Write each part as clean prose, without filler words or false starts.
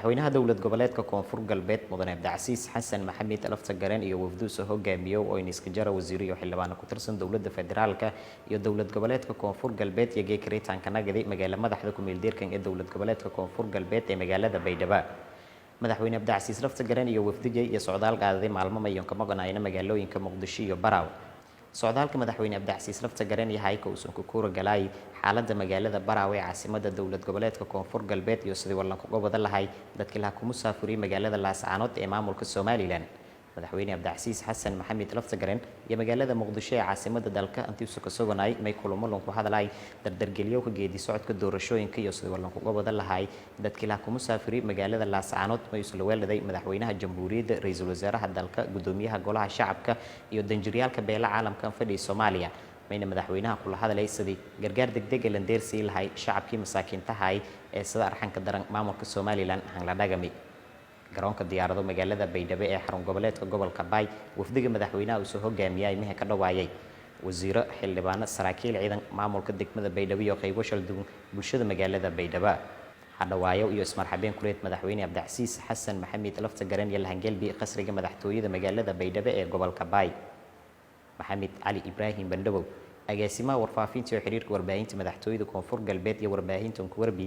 madaxweynaha dowlad goboleedka koonfur galbeed mudane Cabdicasiis Xasan Maxamed Lafta Gareen iyo wafduusa hogaamiyo oo iska jara wasiir iyo xildhibaan ku tirsan dowladda federaalka iyo dowlad goboleedka koonfur galbeed iyo geekreetanka nagadi magaalada madaxda ku meeldeerkan ee dowlad goboleedka koonfur galbeed ee magaalada Baydhabo madaxweyne Cabdicasiis Lafta Gareen iyo wafdiga iyo socdaal qaaday maalmo mayon ka maqnaayna magaalooyinka Muqdisho iyo Baraaw socdaalka madaxweyne Cabdicasiis Lafta Gareen yahay ka uu ku kuura galay xaaladda magaalada Baraaw ee caasimadda dowlad goboleedka koonfur galbeed iyo sidii wallan ku gobada lahay dadkii la ku musaafuriy magaalada Laascaanood ee maamulka Soomaaliland madaxweyne Cabdicasiis Xasan Maxamed Lafta Gareen iyo magaalada Muqdisho ee caasimadda dalka intii uu ka sogonay may kulamo ku hadalay dardargeliyo ka geedi socodka doorashooyinka iyo sidii wallan ku gobada lahay dadkii la ku musaafuriy magaalada Laascaanood may isla weeladay madaxweynaha jamhuuriyadda ra'iisul wasaaraha dalka gudoomiyaha golaha shacabka iyo danjiriyalka beela caalamka fadhi Soomaaliya mayna madaxweynaha kula hadalay sidii gargaar degdeg ah landeersi lahay shacabkii masaakiinta hay ee sida arxanka daran maamulka Soomaaliland aan la dhagami garoonka diyaarado magaalada Baydhabo ee xarun goboleedka gobolka Bay wafdiga madaxweynaha uu soo hogaamiyay mehe ka dhawaayay wasiiro xildhibaano saraakiil ciidan maamulka degmada Baydhabo iyo qaybo shal duwan bulshada magaalada Baydhabo hadawaayo iyo ismarxabeen kuleed madaxweyne Cabdicasiis Xasan Maxamed Lafta Gareen iyo lahangelbi qasriga madaxtooyada magaalada Baydhabo ee gobolka Bay Maxamed Ali Ibrahim Bandhabow agaasimaha warfaafinta iyo xiriirka warbaahinta madaxtooyada koonfur galbeed iyo warbaahinta ku warbi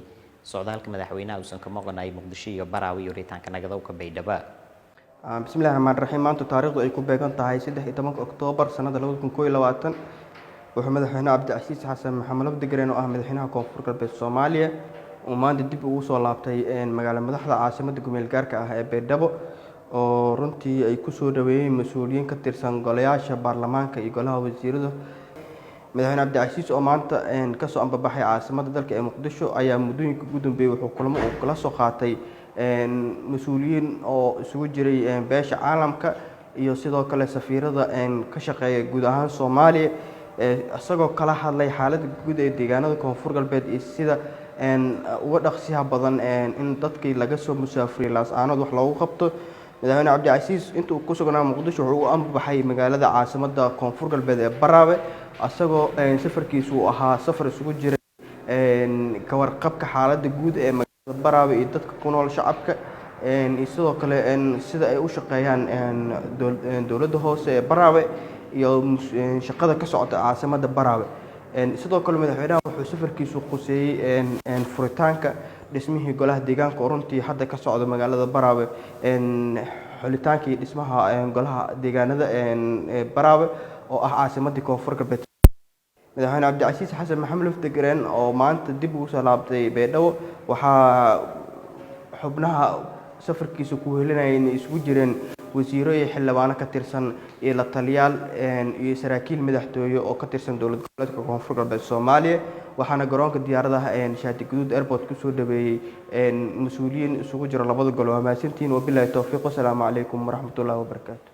socdaalka madaxweynaha uu ka maqnaay Muqdisho iyo Baraaw iyo reetanka nagadowka Baydhabo bismillaahir rahmaanir rahiim maanta taariikhdu ay ku beegan tahay 13 Oktoobar sanada 2021 wuxuu madaxweyne Cabdicasiis Xasan Maxamed Lafta Gareen oo ah madaxweynaha koonfur galbeed Soomaaliya uu maanta dib ugu soo laabtay magaalada madaxda caasimadda gumeel gaarka ah ee Baydhabo oo runtii ay ku soo dhaweeyeen mas'uuliyiin ka tirsan golayaasha baarlamaanka iyo golaha wasiirada madaxweyne Cabdicasiis oo maanta ka soo ambabaxay caasimadda dalka ee Muqdisho ayaa muddooyinka ugu dambeeyay wuxuu kulamo uu kala soo qaatay mas'uuliyiin oo isugu jiray beesha caalamka iyo sidoo kale safiirada ka shaqeeya guud ahaan Soomaaliya isagoo kala hadlay xaaladda guud ee deegaanada koonfur galbeed iyo sida uga dhaqsiyaha badan in dadkii laga soo musaafuriyay Laascaanood wax loogu qabto madaxweyne Cabdicasiis inta uu ku sugnaa Muqdisho wuxuu u ambabaxay magaalada caasimadda koonfur galbeed ee Baraaw asagoo safarkiisu uu ahaa safar isugu jiray ka warqabka xaaladda guud ee magaalada Baraaw iyo dadka ku nool shacabka iyo sidoo kale sida ay u shaqeeyaan dowladda hoose ee Baraaw iyo shaqada ka socota caasimadda Baraaw sidoo kale madaxweynaha wuxuu safarkiisu quseeyay furitaanka dhismihii golaha deegaanka oo runtii hadda ka socda magaalada Baraaw xulitaankii dhismaha golaha deegaanada Baraaw oo ah caasimadda koonfur galbeed madaxweyne Cabdicasiis Xasan Maxamed Lafta Gareen oo maanta dib ugu soo laabtay Baydhabo waxaa xubnaha safarkiisa ku helinayeen isugu jireen wasiiro iyo xildhibaano ka tirsan iyo la taliyaal iyo saraakiil madaxtooye oo ka tirsan dowlad goboleedka koonfur galbeed Soomaaliya waxaana garoonka diyaaradaha Shaati Guduud Airport ku soo dhaweeyay mas'uuliyiin isugu jira labada gol oo maasintiin wabillahi tawfiiq wassalaamu calaykum waraxmatullaahi wabarakaatuh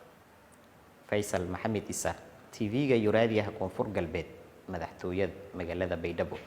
Faisal Maxamed Isa TV-ga iyo raadiyaha koonfur galbeed madaxtooyada magaalada Baydhabo